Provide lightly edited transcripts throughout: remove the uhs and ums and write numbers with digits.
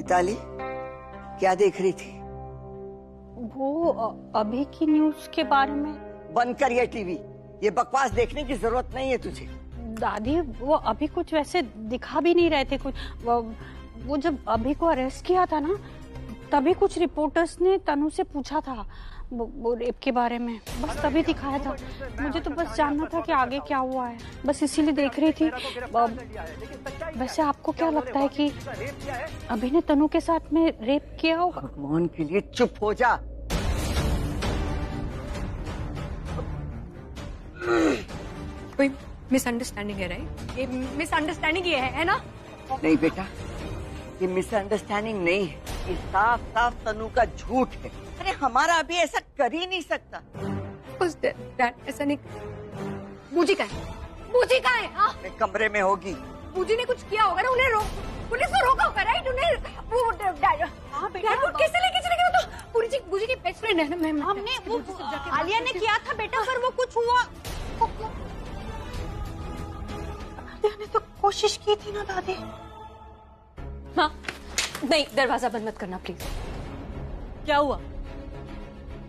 मिताली, क्या देख रही थी? वो अभी की न्यूज के बारे में। बंद कर ये टीवी, ये बकवास देखने की जरूरत नहीं है तुझे। दादी, वो अभी कुछ वैसे दिखा भी नहीं रहे थे कुछ। वो जब अभी को अरेस्ट किया था ना, तभी कुछ रिपोर्टर्स ने तनु से पूछा था वो रेप के बारे में, बस तभी दिखाया था। मुझे तो बस जानना था कि आगे क्या हुआ है, बस इसीलिए देख रही थी। वैसे आपको क्या लगता है कि अभी ने तनु के साथ में रेप किया होगा? भगवान के लिए चुप हो जा। कोई मिसअंडरस्टैंडिंग है, राइट? ये मिसअंडरस्टैंडिंग ये है ना? नहीं बेटा, ये मिसअंडरस्टैंडिंग नहीं है, ये साफ साफ तनु का झूठ है। अरे हमारा अभी ऐसा कर ही नहीं सकता। ऐसा नहीं। बूजी का है, बूजी का है। हाँ, कमरे में होगी। बूजी ने कुछ किया होगा ना, उन्हें पुलिस को रोका होगा, राइट? उन्हें वो कैसे लेके चले गए? तो बूजी की बेस्ट फ्रेंड है ना मैम। हमने वो आलिया ने किया था बेटा, पर वो कुछ हुआ। आलिया ने तो कोशिश की थी ना दादी। हाँ, नहीं, दरवाजा बंद मत करना प्लीज। क्या हुआ?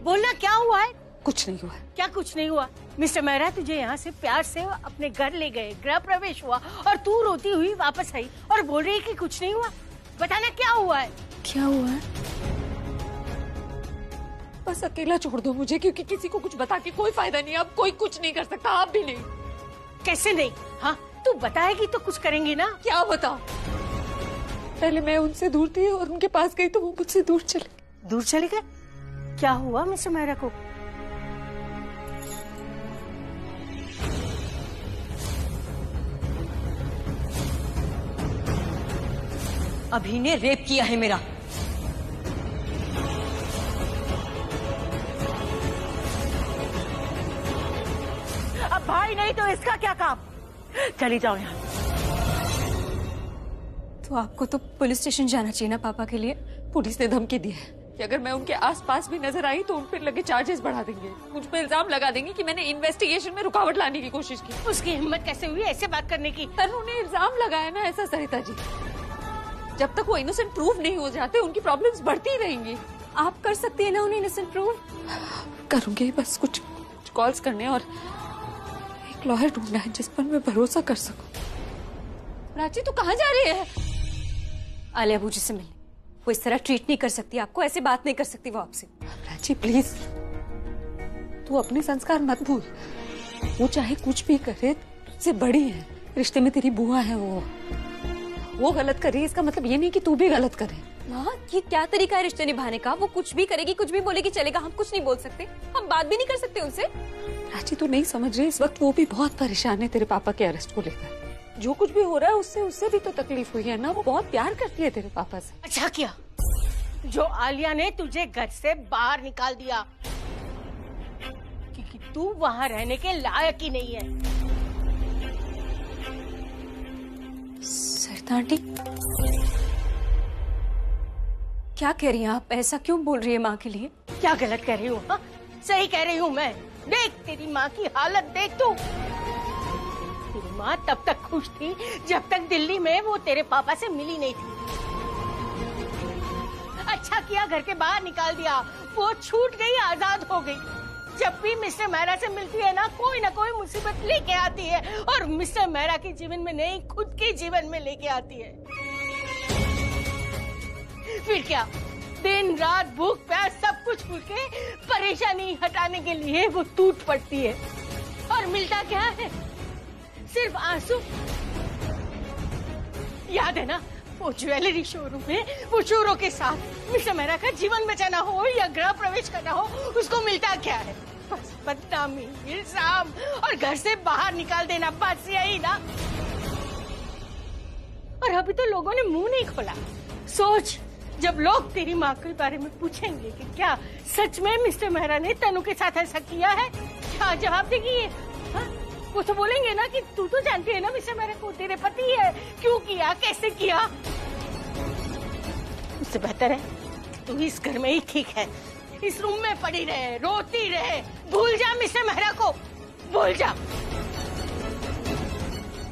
बोलना, क्या हुआ है? कुछ नहीं हुआ। क्या कुछ नहीं हुआ? मिस्टर मेहरा तुझे यहाँ से प्यार से अपने घर ले गए, गृह प्रवेश हुआ और तू रोती हुई वापस आई और बोल रही है कि कुछ नहीं हुआ। बताना क्या हुआ है? क्या हुआ है? बस अकेला छोड़ दो मुझे, क्योंकि किसी को कुछ बता के कोई फायदा नहीं। अब कोई कुछ नहीं कर सकता, आप भी नहीं। कैसे नहीं? हाँ, तू बताएगी तो कुछ करेंगी ना। क्या बताओ? पहले मैं उनसे दूर थी और उनके पास गई तो वो मुझसे दूर चले। दूर चले गए? क्या हुआ मिस्टर मेहरा को? अभी ने रेप किया है मेरा। अब भाई नहीं तो इसका क्या काम? चली जाओ यहाँ। तो आपको तो पुलिस स्टेशन जाना चाहिए ना पापा के लिए। पुलिस ने धमकी दी है कि अगर मैं उनके आसपास भी नजर आई तो उन पर लगे चार्जेस बढ़ा देंगे, मुझ पर इल्जाम लगा देंगे कि मैंने इन्वेस्टिगेशन में रुकावट लाने की कोशिश की। उसकी हिम्मत कैसे हुई ऐसे बात करने की? उन्होंने इल्जाम लगाया ना ऐसा सरिता जी। जब तक वो इनोसेंट प्रूव नहीं हो जाते उनकी प्रॉब्लम्स बढ़ती रहेंगी। आप कर सकती है ना उन्हें इनोसेंट प्रूव? करूंगी, बस कुछ कॉल्स करने और एक लॉयर ढूंढना है जिस पर मैं भरोसा कर सकूं। प्राची, तू कहाँ जा रही है? आलिया बूजी से मिलने। वो इस तरह ट्रीट नहीं कर सकती आपको, ऐसे बात नहीं कर सकती वो आपसे। प्राची प्लीज, तू अपने संस्कार मत भूल। वो चाहे कुछ भी करे, तुझसे बड़ी है, रिश्ते में तेरी बुआ है। वो गलत कर रही है, इसका मतलब ये नहीं कि तू भी गलत करे। माँ, ये क्या तरीका है रिश्ते निभाने का? वो कुछ भी करेगी, कुछ भी बोलेगी चलेगा, हम कुछ नहीं बोल सकते, हम बात भी नहीं कर सकते उनसे। प्राची, तू नहीं समझ रही, इस वक्त वो भी बहुत परेशान है तेरे पापा के अरेस्ट को लेकर। जो कुछ भी हो रहा है उससे भी तो तकलीफ हुई है ना। वो बहुत प्यार करती है तेरे पापा से। अच्छा किया जो आलिया ने तुझे घर से बाहर निकाल दिया, क्योंकि तू वहाँ रहने के लायक ही नहीं है। सरिता आंटी, क्या कह रही हैं आप? ऐसा क्यों बोल रही है माँ के लिए? क्या गलत कह रही हूँ? हाँ, सही कह रही हूँ मैं। देख तेरी माँ की हालत देख तू। तेरी माँ तब तक खुश थी जब तक दिल्ली में वो तेरे पापा से मिली नहीं थी। अच्छा किया घर के बाहर निकाल दिया, वो छूट गई, आजाद हो गई। जब भी मिस्टर मेहरा से मिलती है ना कोई मुसीबत लेके आती है, और मिस्टर मेहरा के जीवन में नहीं, खुद के जीवन में लेके आती है। फिर क्या, दिन रात भूख प्यास सब कुछ भूल के परेशानी हटाने के लिए वो टूट पड़ती है, और मिलता क्या है? सिर्फ आंसू। याद है ना वो ज्वेलरी शोरूम में वो चोरों के साथ मिस्टर मेहरा का जीवन बचाना हो या गृह प्रवेश करना हो, उसको मिलता क्या है? बस बदनामी, इल्जाम और घर से बाहर निकाल देना, बस यही ना। और अभी तो लोगों ने मुंह नहीं खोला। सोच, जब लोग तेरी माँ के बारे में पूछेंगे कि क्या सच में मिस्टर मेहरा ने तनु के साथ ऐसा किया है, क्या जवाब देगी ये? हाँ? वो तो बोलेंगे ना कि तू तो जानती है ना मिस्टर मेहरा को तेरे पति है, क्यों किया, कैसे किया। उससे बेहतर है तू इस घर में ही ठीक है, इस रूम में पड़ी रहे, रोती रहे, भूल जा मिस्टर मेहरा को, भूल जा।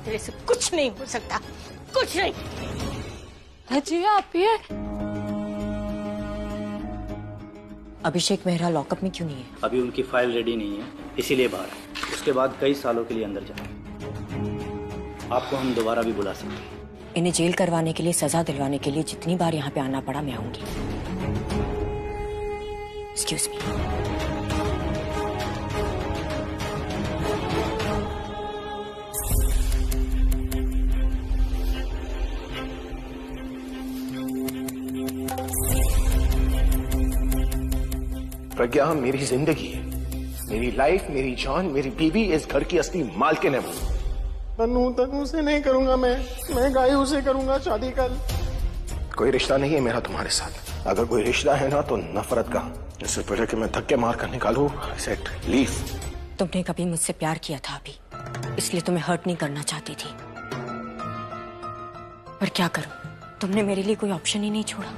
तेरे से कुछ नहीं हो सकता, कुछ नहीं। जी आप ये अभिषेक मेहरा लॉकअप में क्यों नहीं है? अभी उनकी फाइल रेडी नहीं है, इसीलिए बाहर है। उसके बाद कई सालों के लिए अंदर जाए। आपको हम दोबारा भी बुला सकते हैं। इन्हें जेल करवाने के लिए, सजा दिलवाने के लिए जितनी बार यहाँ पे आना पड़ा मैं आऊंगी। Excuse me. प्रज्ञा मेरी जिंदगी है, मेरी लाइफ, मेरी जान, मेरी बीवी, इस घर की असली मालकिन है वो। तनु से नहीं करूंगा मैं गायू से करूंगा शादी कल। कोई रिश्ता नहीं है मेरा तुम्हारे साथ। अगर कोई रिश्ता है ना तो नफरत का। इससे पहले कि मैं धक्के मार कर निकालूं, I said leave। तुमने कभी मुझसे प्यार किया था अभी, इसलिए तुम्हें हर्ट नहीं करना चाहती थी। पर क्या करूं, तुमने मेरे लिए कोई ऑप्शन ही नहीं छोड़ा।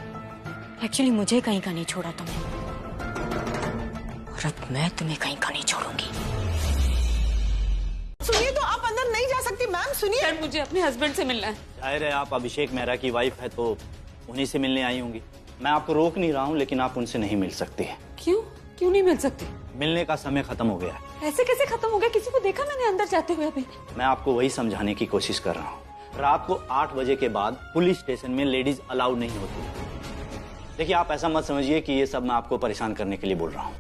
एक्चुअली मुझे कहीं का नहीं छोड़ा तुमने, और अब मैं तुम्हें कहीं का नहीं छोड़ूंगी। सुनिए, तो आप अंदर नहीं जा सकती मैम। सुनिए सर, मुझे अपने हस्बैंड से मिलना है। जाहिर है आप अभिषेक मेहरा की वाइफ है तो उन्हीं से मिलने आई होंगी। मैं आपको रोक नहीं रहा हूँ, लेकिन आप उनसे नहीं मिल सकती है। क्यों नहीं मिल सकती? मिलने का समय खत्म हो गया है। ऐसे कैसे खत्म हो गया? किसी को देखा मैंने अंदर जाते हुए अभी? मैं आपको वही समझाने की कोशिश कर रहा हूँ। रात को 8 बजे के बाद पुलिस स्टेशन में लेडीज अलाउड नहीं होती। देखिए, आप ऐसा मत समझिए कि ये सब मैं आपको परेशान करने के लिए बोल रहा हूँ।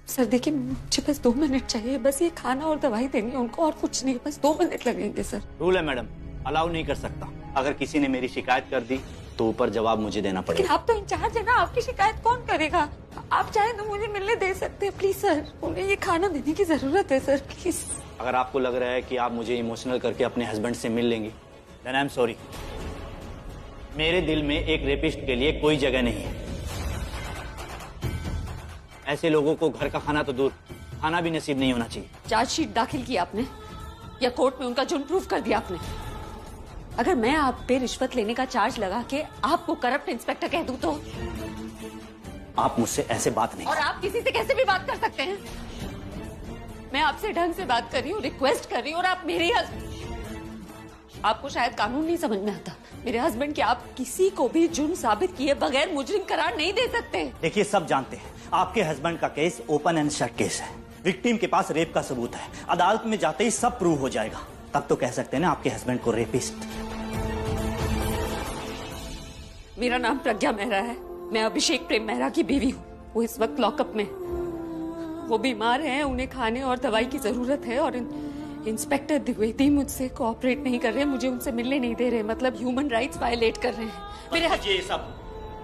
सर देखिए, मुझे बस 2 मिनट चाहिए। बस ये खाना और दवाई देनी है उनको, और कुछ नहीं। बस 2 मिनट लगेंगे सर। रूल है मैडम, अलाउ नहीं कर सकता। अगर किसी ने मेरी शिकायत कर दी तो ऊपर जवाब मुझे देना लेकिन पड़ेगा। आप तो इंचार्ज है ना, आपकी शिकायत कौन करेगा? आप चाहे तो मुझे मिलने दे सकते हैं प्लीज सर। उन्हें ये खाना देने की जरूरत है सर, प्लीज। अगर आपको लग रहा है कि आप मुझे इमोशनल करके अपने हस्बैंड से मिल लेंगी, देन आई एम सॉरी। मेरे दिल में एक रेपिस्ट के लिए कोई जगह नहीं है। ऐसे लोगों को घर का खाना तो दूर, खाना भी नसीब नहीं होना चाहिए। चार्जशीट दाखिल की आपने या कोर्ट में उनका जुर्म प्रूफ कर दिया आपने? अगर मैं आप पे रिश्वत लेने का चार्ज लगा के आपको करप्ट इंस्पेक्टर कह दूं तो? आप मुझसे ऐसे बात नहीं। और आप किसी से कैसे भी बात कर सकते हैं? मैं आपसे ढंग से बात कर रही हूँ, रिक्वेस्ट कर रही हूँ, और आप मेरे आपको शायद कानून नहीं समझ में आता। मेरे हस्बैंड के आप किसी को भी जुर्म साबित किए बगैर मुजरिम करार नहीं दे सकते। देखिए, सब जानते हैं आपके हस्बैंड का case open and shut case है। विक्टिम के पास रेप का सबूत है। अदालत में जाते ही सब प्रूव हो जाएगा। तब तो कह सकते हैं ना आपके हस्बैंड को रेपिस्ट। मेरा नाम प्रज्ञा मेहरा है। मैं अभिषेक प्रेम मेहरा की बीवी हूँ। वो इस वक्त लॉकअप में, वो बीमार हैं, उन्हें खाने और दवाई की जरूरत है। और इंस्पेक्टर द्विवेदी मुझसे कोऑपरेट नहीं कर रहे, मुझे उनसे मिलने नहीं दे रहे। मतलब ह्यूमन राइट्स वायलेट कर रहे हैं। मेरे ये सब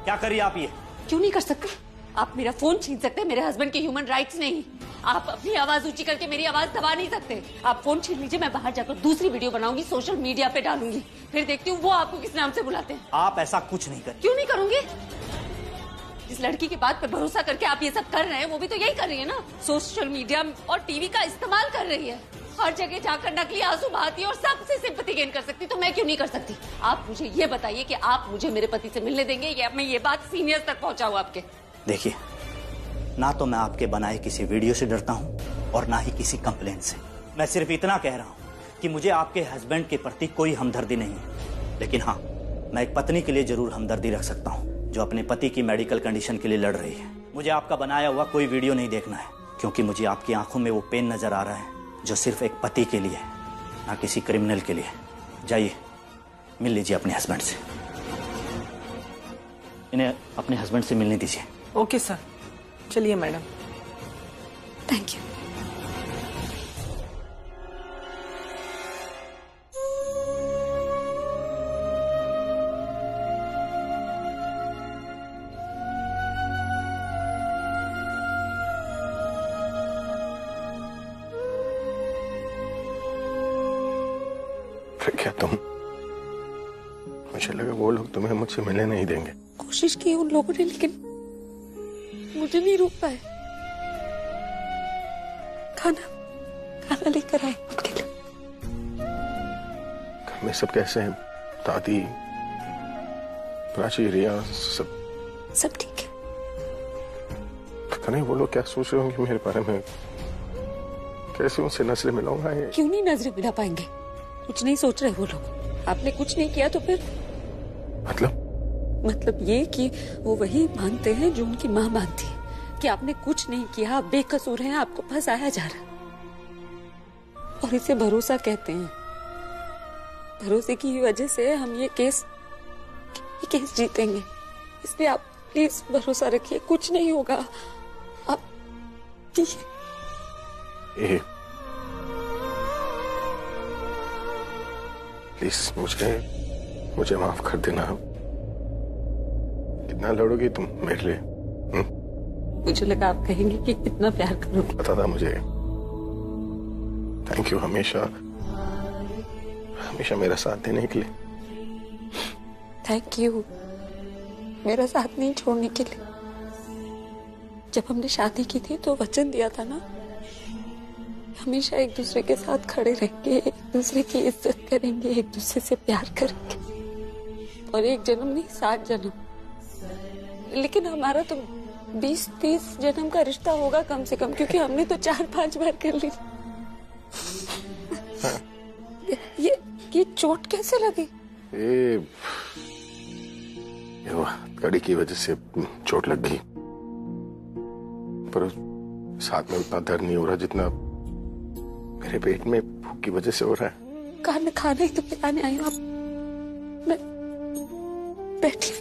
क्या करिए आप? ये क्यों नहीं कर सकते? आप मेरा फोन छीन सकते हैं, मेरे हस्बैंड के ह्यूमन राइट्स नहीं। आप अपनी आवाज ऊंची करके मेरी आवाज दबा नहीं सकते। आप फोन छीन लीजिए, मैं बाहर जाकर दूसरी वीडियो बनाऊंगी, सोशल मीडिया पे डालूंगी, फिर देखती हूँ वो आपको किस नाम से बुलाते हैं। आप ऐसा कुछ नहीं करें। क्यों नहीं करूंगी? जिस लड़की की बात पर भरोसा करके आप ये सब कर रहे हैं, वो भी तो यही कर रही है ना। सोशल मीडिया और टीवी का इस्तेमाल कर रही है, हर जगह जाकर नकली आंसू बहाती है और सबसे सिंपैथी गेन कर सकती। तो मैं क्यों नहीं कर सकती? आप मुझे ये बताइए कि आप मुझे मेरे पति से मिलने देंगे या मैं ये बात सीनियर्स तक पहुंचाऊं आपके? देखिए, ना तो मैं आपके बनाए किसी वीडियो से डरता हूं और ना ही किसी कंप्लेंट से। मैं सिर्फ इतना कह रहा हूं कि मुझे आपके हस्बैंड के प्रति कोई हमदर्दी नहीं है। लेकिन हाँ, मैं एक पत्नी के लिए जरूर हमदर्दी रख सकता हूं जो अपने पति की मेडिकल कंडीशन के लिए लड़ रही है। मुझे आपका बनाया हुआ कोई वीडियो नहीं देखना है, क्योंकि मुझे आपकी आंखों में वो पेन नजर आ रहा है जो सिर्फ एक पति के लिए, ना किसी क्रिमिनल के लिए। जाइए, मिल लीजिए अपने हस्बैंड से। इन्हें अपने हस्बैंड से मिलने दीजिए। ओके सर, चलिए मैडम। Thank you. क्या तुम, मुझे लगा वो लोग तुम्हें मुझसे मिलने नहीं देंगे। कोशिश की उन लोगों ने, लेकिन मुझे नहीं रोक पाए। खाना लेकर आए आपके लिए। घर में सब कैसे हैं? दादी, प्राची, रिया, सब ठीक है। पता नहीं वो लोग क्या सोच रहे होंगे मेरे बारे में। कैसे उनसे नजरें मिलाऊंगा? क्यों नहीं नजरें मिला पाएंगे? कुछ नहीं सोच रहे वो लोग। आपने कुछ नहीं किया तो फिर? मतलब ये कि वो वही मानते हैं जो उनकी माँ मानती है, कि आपने कुछ नहीं किया, आप बेकसूर हैं, आपको फंसाया जा रहा है। और इसे भरोसा कहते हैं। भरोसे की वजह से हम ये केस जीतेंगे। इसलिए आप प्लीज भरोसा रखिए, कुछ नहीं होगा। आप प्लीज मुझे माफ कर देना। कितना लड़ोगी तुम मेरे लिए? मुझे लगा आप कहेंगे कि कितना प्यार करोगे। पता था मुझे। थैंक यू हमेशा मेरा साथ देने के लिए। थैंक यू मेरा साथ नहीं छोड़ने के लिए। जब हमने शादी की थी तो वचन दिया था ना, हमेशा एक दूसरे के साथ खड़े रहेंगे, एक दूसरे की इज्जत करेंगे, एक दूसरे से प्यार करेंगे, और एक जन्म नहीं 7 जन्म। लेकिन हमारा तो 20-30 जन्म का रिश्ता होगा कम से कम, क्योंकि हमने तो 4-5 बार कर ली। ये चोट कैसे लगी? ये कड़ी की वजह से चोट लग गई, पर साथ में उतना दर्द नहीं हो रहा जितना मेरे पेट में भूख की वजह से हो रहा है। खाना ही तो पिलाने आई हूँ। आप बैठिए।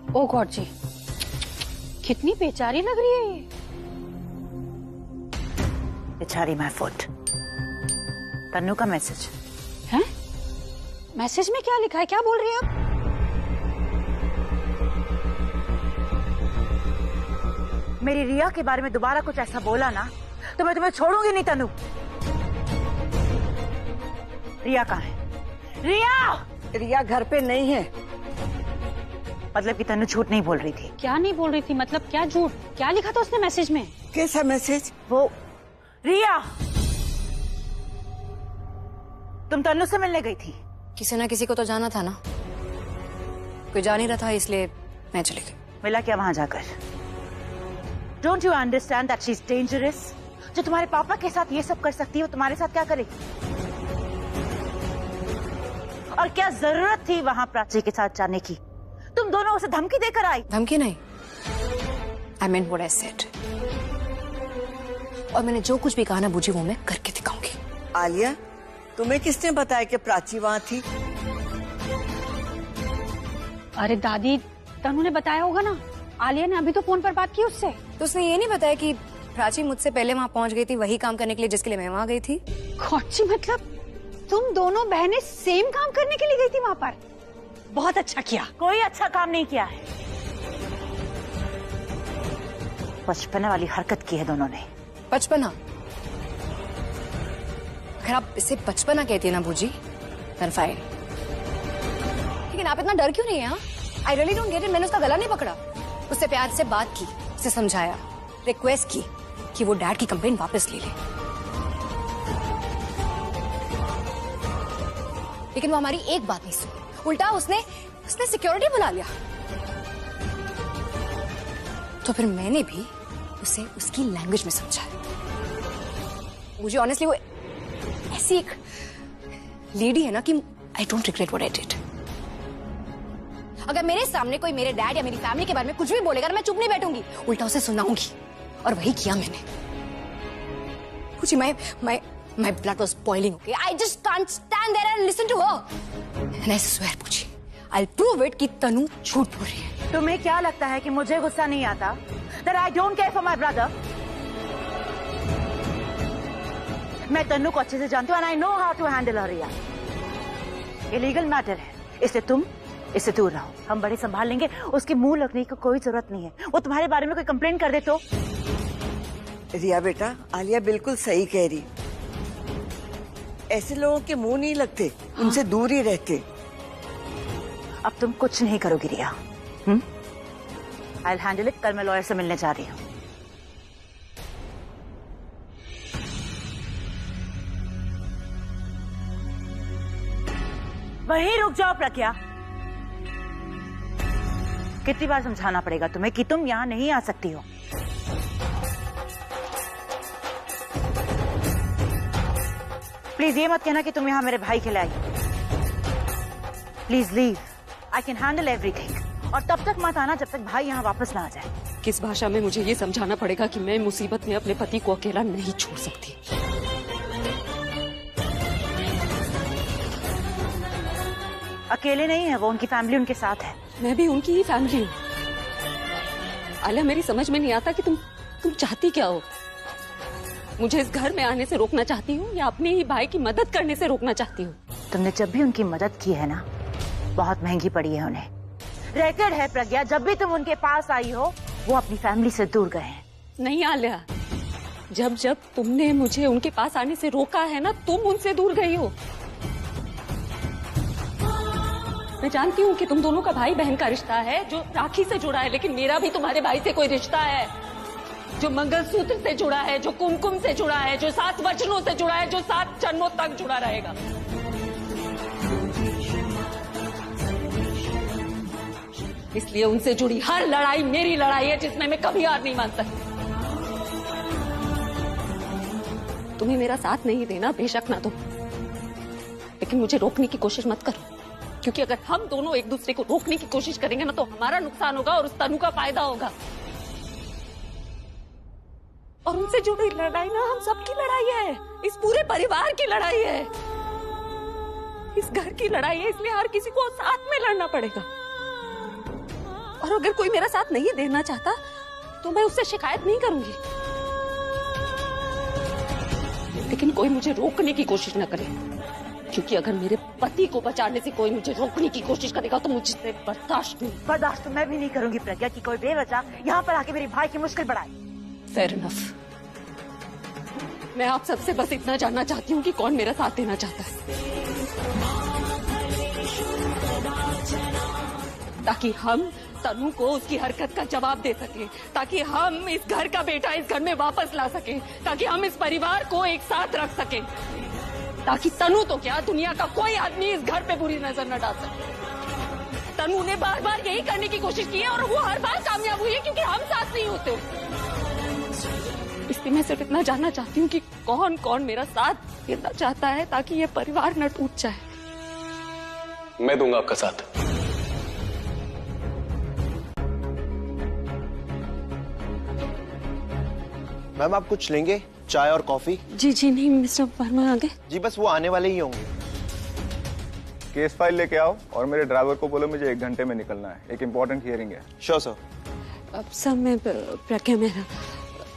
ओ गॉड जी, कितनी बेचारी लग रही है ये। बेचारी माय फुट। तन्नू का मैसेज है? मैसेज में क्या लिखा है? क्या बोल रही है आप? मेरी रिया के बारे में दोबारा कुछ ऐसा बोला ना तो मैं तुम्हें छोड़ूंगी नहीं तन्नू। रिया कहाँ है? रिया घर पे नहीं है। मतलब कि तन्नू झूठ नहीं बोल रही थी? क्या नहीं बोल रही थी? मतलब क्या झूठ? क्या लिखा था उसने मैसेज में? कैसा मैसेज? वो रिया, तुम तन्नू से मिलने गई थी? किसी ना किसी को तो जाना था ना, कोई जा नहीं रहा था इसलिए मैं चली गई। मिला क्या वहां जाकर? Don't you understand that she is dangerous? जो तुम्हारे पापा के साथ ये सब कर सकती है वो तुम्हारे साथ क्या करेगी? और क्या जरूरत थी वहां प्राची के साथ जाने की? तुम दोनों उसे धमकी देकर आई। धमकी नहीं, I mean what I said. और मैंने जो कुछ भी कहा ना बूजी, वो मैं करके दिखाऊंगी। आलिया, तुम्हें किसने बताया कि प्राची वहां थी? अरे दादी, तनु ने बताया होगा ना। आलिया ने अभी तो फोन पर बात की उससे। तो उसने ये नहीं बताया कि प्राची मुझसे पहले वहां पहुंच गई थी, वही काम करने के लिए जिसके लिए मैं वहां गई थी? कौची मतलब तुम दोनों बहनें सेम काम करने के लिए गई थी वहां पर? बहुत अच्छा किया। कोई अच्छा काम नहीं किया है, बचपना वाली हरकत की है दोनों ने। बचपना? अगर आप इसे बचपना कहती है ना बूजी, then fine। लेकिन आप इतना डर क्यों नहीं है? I really don't get it. मैंने उसका गला नहीं पकड़ा, उससे प्यार से बात की, उसे समझाया, रिक्वेस्ट की कि वो डैड की कंप्लेन वापस ले ले, लेकिन वो हमारी एक बात नहीं सुनी। उल्टा उसने सिक्योरिटी बुला लिया। तो फिर मैंने भी उसे उसकी लैंग्वेज में समझाया। मुझे ऑनेस्टली वो ऐसी एक लेडी है ना कि I don't regret what I did. अगर मेरे सामने कोई मेरे डैड या मेरी फैमिली के बारे में कुछ भी बोलेगा ना, मैं चुप नहीं बैठूंगी, उल्टा उसे सुनाऊंगी। और वही किया मैंने। कुछ my blood was boiling, okay? I just can't stand there and listen to her. And I swear, पूछी, I'll prove it कि तनु झूठ बोल रही है। तुम्हें क्या लगता है कि मुझे गुस्सा नहीं आता? That I don't care for my brother? मैं तनु को अच्छे से जानती हूँ and I know how to handle her, रिया। ये लीगल मैटर है, इससे तुम इससे दूर रहो। हम बड़े संभाल लेंगे, उसके मुंह लगने की कोई जरूरत नहीं है। वो तुम्हारे बारे में कोई कंप्लेंट कर दे तो? रिया बेटा, आलिया बिल्कुल सही कह रही। ऐसे लोगों के मुंह नहीं लगते, उनसे दूर ही रहते। अब तुम कुछ नहीं करोगी रिया। I'll handle it। कल मैं लॉयर से मिलने जा रही हूँ। वहीं रुक जाओ प्रज्ञा। कितनी बार समझाना पड़ेगा तुम्हें कि तुम यहाँ नहीं आ सकती हो? प्लीज ये मत कहना कि तुम यहाँ मेरे भाई के लिए आई। Please leave, I can handle everything. और तब तक मत आना जब तक भाई यहाँ वापस ना आ जाए। किस भाषा में मुझे ये समझाना पड़ेगा कि मैं मुसीबत में अपने पति को अकेला नहीं छोड़ सकती? अकेले नहीं है वो, उनकी फैमिली उनके साथ है। मैं भी उनकी ही फैमिली हूँ। आलिया, मेरी समझ में नहीं आता कि तुम चाहती क्या हो? मुझे इस घर में आने से रोकना चाहती हो या अपने ही भाई की मदद करने से रोकना चाहती हो? तुमने जब भी उनकी मदद की है ना, बहुत महंगी पड़ी है उन्हें। रिकॉर्ड है प्रज्ञा, जब भी तुम उनके पास आई हो वो अपनी फैमिली से दूर गए हैं। नहीं आलिया, जब जब तुमने मुझे उनके पास आने से रोका है ना, तुम उनसे दूर गई हो। मैं जानती हूँ कि तुम दोनों का भाई बहन का रिश्ता है जो राखी से जुड़ा है, लेकिन मेरा भी तुम्हारे भाई से कोई रिश्ता है जो मंगलसूत्र से जुड़ा है, जो कुमकुम से जुड़ा है, जो 7 वचनों से जुड़ा है, जो 7 जन्मों तक जुड़ा रहेगा। इसलिए उनसे जुड़ी हर लड़ाई मेरी लड़ाई है, जिसमें मैं कभी हार नहीं मान सकती। तुम्हें मेरा साथ नहीं देना बेशक ना दो, लेकिन मुझे रोकने की कोशिश मत करो, क्योंकि अगर हम दोनों एक दूसरे को रोकने की कोशिश करेंगे ना, तो हमारा नुकसान होगा और उस तनु का फायदा होगा। और उनसे जुड़ी लड़ाई ना हम सबकी लड़ाई है, इस पूरे परिवार की लड़ाई है, इस घर की लड़ाई है। इसलिए हर किसी को साथ में लड़ना पड़ेगा। और अगर कोई मेरा साथ नहीं देना चाहता तो मैं उससे शिकायत नहीं करूंगी, लेकिन कोई मुझे रोकने की कोशिश न करे, क्योंकि अगर मेरे पति को बचाने से कोई मुझे रोकने की कोशिश करेगा तो मुझसे बर्दाश्त नहीं। बर्दाश्त तो मैं भी नहीं करूंगी प्रज्ञा कि कोई बेवजह यहाँ पर आके मेरे भाई की मुश्किल बढ़ाए। Fair enough. मैं आप सबसे बस इतना जानना चाहती हूँ कि कौन मेरा साथ देना चाहता है, ताकि हम तनु को उसकी हरकत का जवाब दे सके, ताकि हम इस घर का बेटा इस घर में वापस ला सके, ताकि हम इस परिवार को एक साथ रख सके, ताकि तनु तो क्या दुनिया का कोई आदमी इस घर पे बुरी नजर न डाल सके। तनु ने बार बार यही करने की कोशिश की है और वो हर बार कामयाब हुई है, क्योंकि हम साथ नहीं होते। इसलिए मैं सिर्फ इतना जानना चाहती हूँ कि कौन कौन मेरा साथ देना चाहता है, ताकि ये परिवार न टूट जाए। मैं दूंगा आपका साथ। मैम आप कुछ लेंगे, चाय और कॉफी? जी जी नहीं, मिस्टर वर्मा आ गए? जी बस वो आने वाले ही होंगे। केस फाइल लेके आओ और मेरे ड्राइवर को बोलो मुझे 1 घंटे में निकलना है, एक इम्पोर्टेंट हियरिंग है। Sure sir. सर मैं प्रज्ञा मेहरा,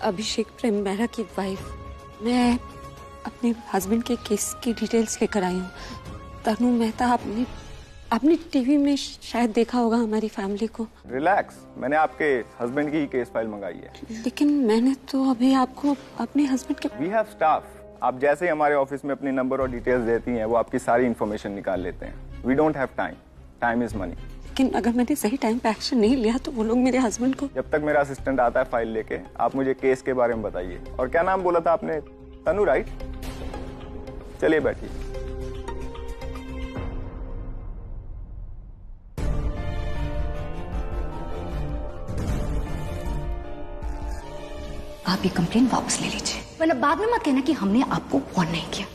अभिषेक प्रेम मेहरा की वाइफ। मैं अपने हस्बैंड के केस की डिटेल्स लेकर आई हूँ। तनु मेहता, आपने टीवी में शायद देखा होगा हमारी फैमिली को। रिलैक्स, मैंने आपके हस्बैंड की ही केस फाइल मंगाई है। लेकिन मैंने तो अभी आपको अपने हस्बैंड के। We have staff. आप जैसे ही हमारे ऑफिस में अपनी नंबर और डिटेल्स देती हैं, वो आपकी सारी इन्फॉर्मेशन निकाल लेते हैं। We don't have time, time is money. लेकिन अगर मैंने सही टाइम पे एक्शन नहीं लिया तो वो लोग मेरे हस्बैंड को। जब तक मेरा असिस्टेंट आता है फाइल लेके, आप मुझे केस के बारे में बताइए। और क्या नाम बोला था आपने? तनु, राइट? चलिए बैठिए। आप ये कंप्लेन वापस ले लीजिए, वरना बाद में मत कहना कि हमने आपको वार्न नहीं किया।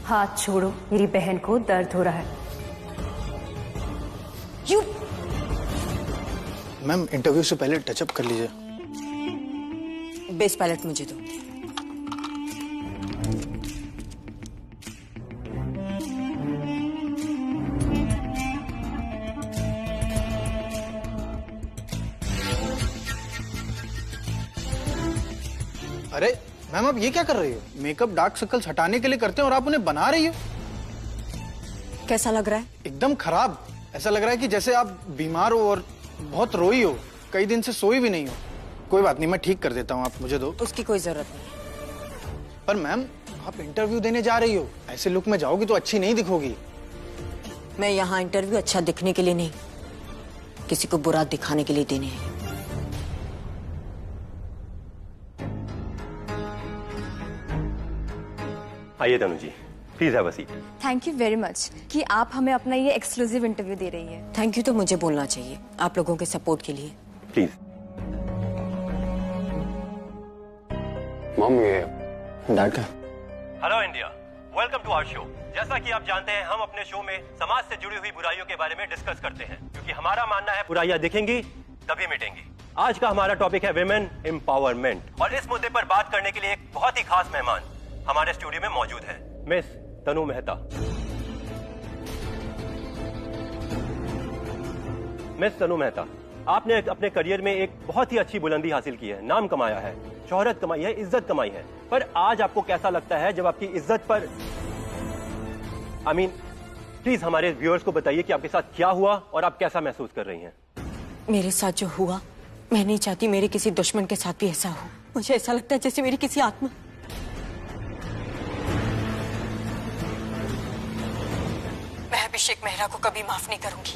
हाथ छोड़ो, मेरी बहन को दर्द हो रहा है। मैम इंटरव्यू से पहले टचअप कर लीजिए। बेस्ट पायलट मुझे दो। अरे मैम आप ये क्या कर रही हो? मेकअप डार्क सर्कल्स हटाने के लिए करते हैं और आप उन्हें बना रही हो। कैसा लग रहा है? एकदम खराब। ऐसा लग रहा है कि जैसे आप बीमार हो और बहुत रोई हो, कई दिन से सोई भी नहीं हो। कोई बात नहीं, मैं ठीक कर देता हूँ, आप मुझे दो। उसकी कोई जरूरत नहीं। पर मैम आप इंटरव्यू देने जा रही हो, ऐसे लुक में जाओगी तो अच्छी नहीं दिखोगी। मैं यहाँ इंटरव्यू अच्छा दिखने के लिए नहीं, किसी को बुरा दिखाने के लिए देने हैं। आइए Tanu ji, please have a seat. Thank you very much कि आप हमें अपना ये एक्सक्लूसिव इंटरव्यू दे रही है। थैंक यू तो मुझे बोलना चाहिए आप लोगों के सपोर्ट के लिए। प्लीज। मॉम, ये डैड का। Hello India, welcome to our show. जैसा कि आप जानते हैं, हम अपने शो में समाज से जुड़ी हुई बुराइयों के बारे में डिस्कस करते हैं, क्योंकि हमारा मानना है बुराइयां दिखेंगी तभी मिटेंगी। आज का हमारा टॉपिक है विमेन एम्पावरमेंट, और इस मुद्दे पर बात करने के लिए एक बहुत ही खास मेहमान हमारे स्टूडियो में मौजूद है, मिस तनु मेहता। मिस तनु मेहता, आपने अपने करियर में एक बहुत ही अच्छी बुलंदी हासिल की है, नाम कमाया है, शोहरत कमाई है, इज्जत कमाई है, पर आज आपको कैसा लगता है जब आपकी इज्जत पर प्लीज हमारे व्यूअर्स को बताइए कि आपके साथ क्या हुआ और आप कैसा महसूस कर रही हैं? मेरे साथ जो हुआ, मैं नहीं चाहती मेरे किसी दुश्मन के साथ भी ऐसा हो। मुझे ऐसा लगता है जैसे मेरी किसी आत्मा। मैं अभिषेक मेहरा को कभी माफ नहीं करूंगी।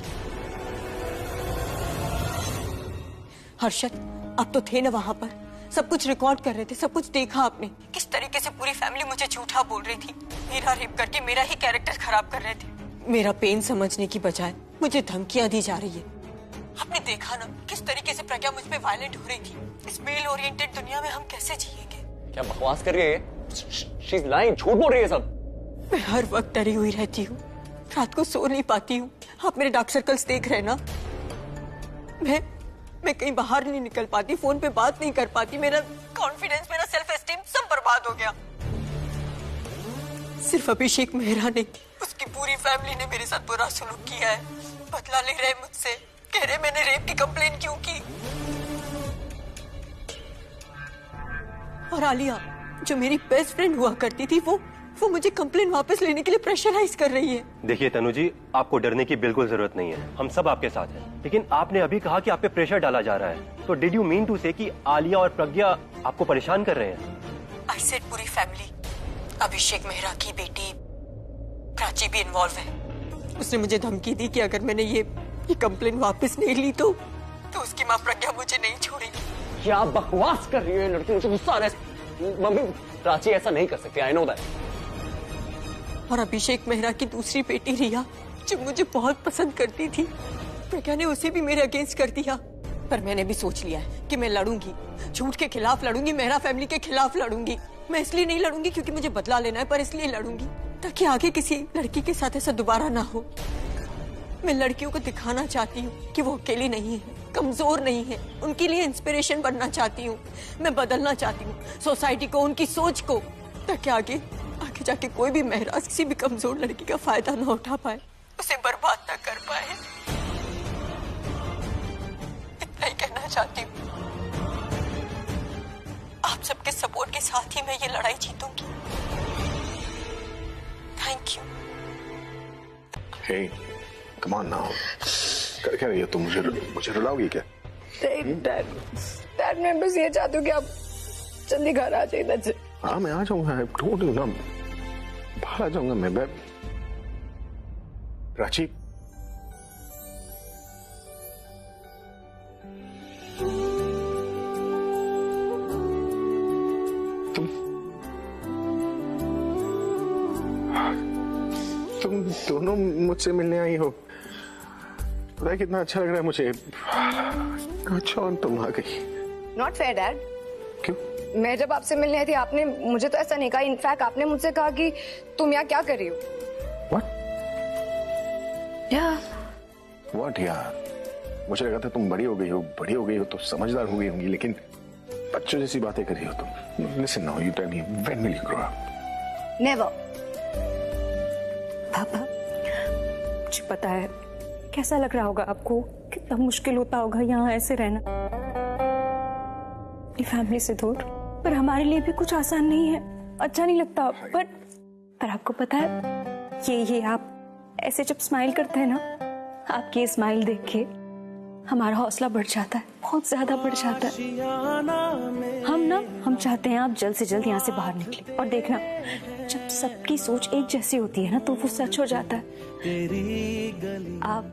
हर्षद, आप तो थे ना वहां पर, सब कुछ रिकॉर्ड कर रहे थे, सब कुछ देखा आपने, किस तरीके से पूरी फैमिली मुझे झूठा बोल रही थी, मेरा रेप करके मेरा ही कैरेक्टर खराब कर रहे थे। मेरा पेन समझने की बजाय मुझे धमकियां दी जा रही है। आपने देखा ना किस तरीके से प्रज्ञा मुझ पे वायलेंट हो रही थी। इस मेल ओरिएंटेड दुनिया में हम कैसे जिएंगे? क्या बकवास कर रही है? शी इज लाइंग, झूठ बोल रही है सब। मैं हर वक्त डरी हुई रहती हूँ, रात को सो नहीं पाती हूँ। आप मेरे डार्क सर्कल्स देख रहे हैं ना। मैं कहीं बाहर नहीं निकल पाती, फोन पे बात नहीं कर पाती, मेरा कॉन्फिडेंस, मेरा सेल्फ एस्टीम सब बर्बाद हो गया। सिर्फ अभिषेक मेहरा ने, उसकी पूरी फैमिली ने मेरे साथ बुरा सलूक किया है। बदला ले रहे मुझसे, कह रहे मैंने रेप की कंप्लेन क्यों की। और आलिया जो मेरी बेस्ट फ्रेंड हुआ करती थी, वो मुझे कंप्लेन वापस लेने के लिए प्रेशराइज कर रही है। देखिए तनु जी, आपको डरने की बिल्कुल जरूरत नहीं है, हम सब आपके साथ हैं। लेकिन आपने अभी कहा कि आप पे प्रेशर डाला जा रहा है, तो डिड यू मीन टू से कि आलिया और प्रज्ञा आपको परेशान कर रहे हैं? आई सेड पूरी फैमिली। अभिषेक मेहरा की बेटी प्राची भी इन्वॉल्व है। उसने मुझे धमकी दी कि अगर मैंने ये कंप्लेन वापस नहीं ली तो उसकी माँ प्रज्ञा मुझे नहीं छोड़ेगी। क्या बकवास कर रही है लड़की, मुझे गुस्सा आ रहा है। मम्मी, प्राची ऐसा नहीं कर सकती, आई नो दैट। और अभिषेक मेहरा की दूसरी बेटी रिया, जो मुझे बहुत पसंद करती थी, प्रज्ञा ने उसे भी मेरे अगेंस्ट कर दिया। पर मैंने भी सोच लिया है कि मैं लड़ूंगी, झूठ के खिलाफ लड़ूंगी, मेहरा फैमिली के खिलाफ लड़ूंगी। मैं इसलिए नहीं लड़ूंगी क्योंकि मुझे बदला लेना है, पर इसलिए लड़ूंगी ताकि आगे किसी लड़की के साथ ऐसा दोबारा ना हो। मैं लड़कियों को दिखाना चाहती हूँ कि वो अकेली नहीं है, कमजोर नहीं है, उनके लिए इंस्पिरेशन बनना चाहती हूँ। मैं बदलना चाहती हूँ सोसाइटी को, उनकी सोच को, ताकि आगे जाके कोई भी मेहरा किसी भी कमजोर लड़की का फायदा ना उठा पाए, उसे बर्बाद ना कर पाए। इतना ही कहना चाहती हूँ। आप सबके सपोर्ट के साथ ही मैं ये लड़ाई जीतूंगी। Thank you. Hey, come on now. कर क्या रही हो तुम? मुझे रुलाओगी क्या? डैड, मैं बस ये चाहती हूँ कि आप जल्दी घर आ जाइए इधर से। हाँ, मैं आ जाऊंगा, टोट यू ना, बाहर आ जाऊंगा मैं। प्राची, तुम दोनों मुझसे मिलने आई हो, पता है कितना अच्छा लग रहा है मुझे। अच्छा, और तुम आ गई। Not fair dad. क्यों? मैं जब आपसे मिलने आई थी, आपने मुझे तो ऐसा नहीं कहा। इनफैक्ट आपने मुझसे कहा कि तुम यहाँ क्या कर रही हो। What? Yeah. What यार? मुझे लगा था तुम बड़ी हो गई हो तो समझदार हो गई होंगी, लेकिन बच्चों जैसी बातें कर रही हो तुम। Listen now, you tell me, when will you grow up? Never. पापा, मुझे पता है कैसा लग रहा होगा आपको, कितना मुश्किल होता होगा यहाँ ऐसे रहना, अपनी फैमिली से दूर। पर हमारे लिए भी कुछ आसान नहीं है, अच्छा नहीं लगता। पर आपको पता है, ये आप ऐसे जब स्माइल करते हैं ना, आपकी ये स्माइल देख के हमारा हौसला बढ़ जाता है, बहुत ज्यादा बढ़ जाता है। हम चाहते हैं आप जल्द से जल्द यहाँ से बाहर निकले। और देखना, जब सबकी सोच एक जैसी होती है ना, तो वो सच हो जाता है। आप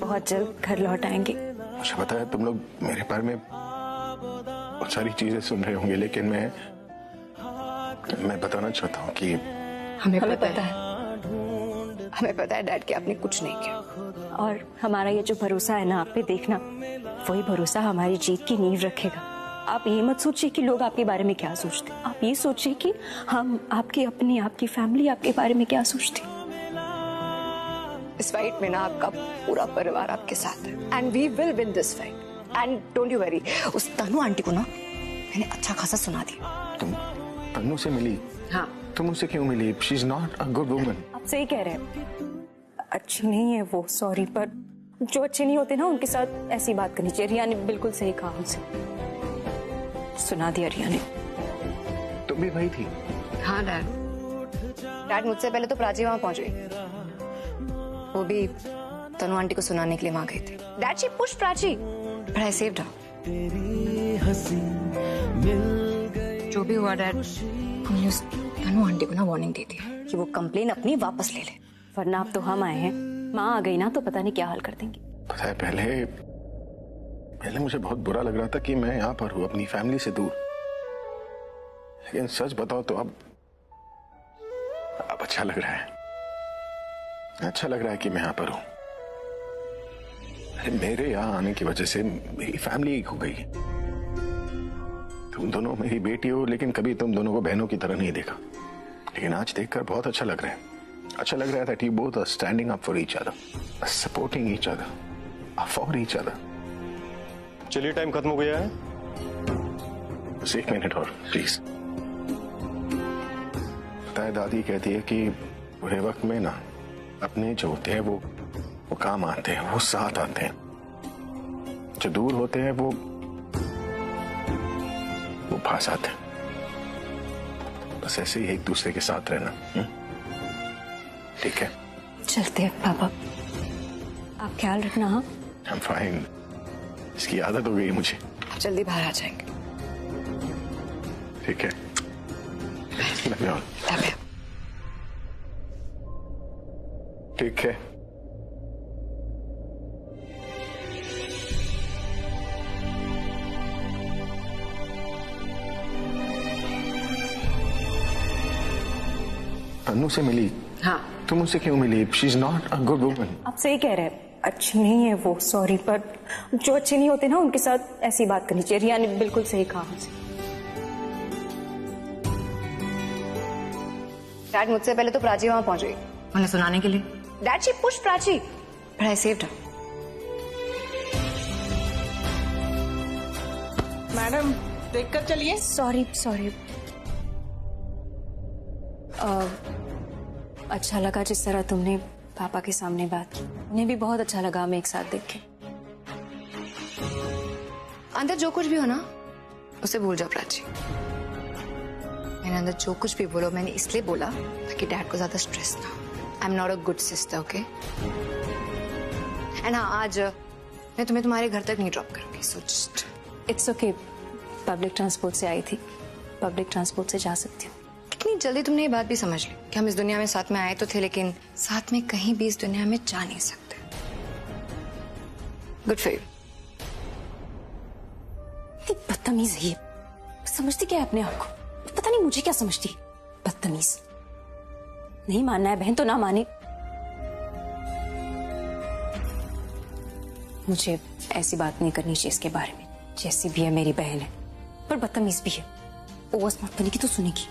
बहुत जल्द घर लौट आएंगे। मुझे पता है तुम लोग मेरे बारे में बहुत सारी चीजें सुन रहे होंगे, लेकिन मैं बताना चाहता हूँ कि हमें पता है हमें पता है डैड कि आपने कुछ नहीं किया, और हमारा ये जो भरोसा है ना आप पे, देखना वही भरोसा हमारी जीत की नींव रखेगा। आप ये मत सोचिए कि लोग आपके बारे में क्या सोचते, आप ये सोचिए कि हम आपके अपने, आपकी फैमिली आपके बारे में क्या सोचती। इस फाइट में ना आपका पूरा परिवार आपके साथ है, and we will win this fight. And don't you worry, उस तनु आंटी को ना मैंने अच्छा खासा सुना दिया। तुम तन्नू से मिली? हाँ। तुम उससे क्यों मिली? She is not a good woman. आप सही कह रहे हैं, अच्छी नहीं है वो, सॉरी, पर जो अच्छे नहीं होते ना उनके साथ ऐसी बात करनी चाहिए। रिया ने बिल्कुल सही कहा, उनसे सुना दिया रिया ने। तुम भी वही थी? हाँ डैड मुझसे पहले तो प्राची वहां पहुंच गई, वो भी तनु आंटी को सुनाने के लिए वहां गई थी। Dad she pushed Prachi but I saved her. जो भी हुआ डैड, हमने उस तनु आंटी को ना वार्निंग दी थी कि वो कंप्लेन अपनी वापस ले ले, वरना अब तो हम आए हैं, माँ आ गई ना तो पता नहीं क्या हाल कर देंगे। पता है पहले मुझे बहुत बुरा लग रहा था कि मैं यहाँ पर हूँ अपनी फैमिली से दूर, लेकिन सच बताओ तो अब अच्छा लग रहा है। अच्छा लग रहा है कि मैं यहाँ पर हूँ। मेरे यहाँ आने की वजह से मेरी फैमिली एक हो गई। तुम दोनों मेरी बेटी हो, लेकिन कभी तुम दोनों को बहनों की तरह नहीं देखा, लेकिन आज देखकर बहुत अच्छा लग रहा है। अच्छा लग रहा है that you both are standing up for each other, supporting each other, for each other. चलिए टाइम खत्म हो गया है, बस 1 मिनट और प्लीज। पता है दादी कहती है कि बुरे वक्त में ना अपने जो होते हैं वो काम आते हैं, वो साथ आते हैं। जो दूर होते हैं वो पास आते हैं। बस ऐसे ही एक दूसरे के साथ रहना। ठीक है, चलते हैं पापा, आप ख्याल रखना। हाँ, I'm fine. इसकी आदत हो गई मुझे। जल्दी बाहर आ जाएंगे। ठीक है, लव यू। ठीक है। तन्नू से मिली? हाँ। तुम उससे क्यों मिली? She is not a good woman. आप सही कह रहे हैं, अच्छी नहीं है वो, सॉरी, पर जो अच्छे नहीं होते ना उनके साथ ऐसी बात करनी चाहिए। रिया ने बिल्कुल सही कहा मुझसे। डैड मुझसे पहले तो प्राची वहां पहुंच गई उन्हें सुनाने के लिए। Dad she pushed Prachi but I saved her. Madam देखकर चलिए। सॉरी। अच्छा लगा जिस तरह तुमने पापा के सामने बात की, उन्हें भी बहुत अच्छा लगा हमें एक साथ देख के। अंदर जो कुछ भी हो ना उसे भूल जाओ प्राची। मैंने अंदर जो कुछ भी बोलो मैंने इसलिए बोला ताकि डैड को ज्यादा स्ट्रेस ना हो। I am not a good sister, okay? And हाँ, आज मैं तुम्हें तुम्हारे घर तक नहीं ड्रॉप करूंगी, so just it's okay. Public transport से आई थी, पब्लिक ट्रांसपोर्ट से जा सकती हूँ। कितनी जल्दी तुमने ये बात भी समझ ली कि हम इस दुनिया में साथ में आए तो थे, लेकिन साथ में कहीं भी इस दुनिया में जा नहीं सकते। Good for you. बदतमीज है ये, समझती क्या है अपने आप को? पता नहीं मुझे क्या समझती, बदतमीज। नहीं मानना है बहन तो ना माने। मुझे ऐसी बात नहीं करनी चाहिए इसके बारे में। जैसी भी है मेरी बहन है, पर बदतमीज भी है। ओवर स्मार्ट बनेगी तो सुनेगी।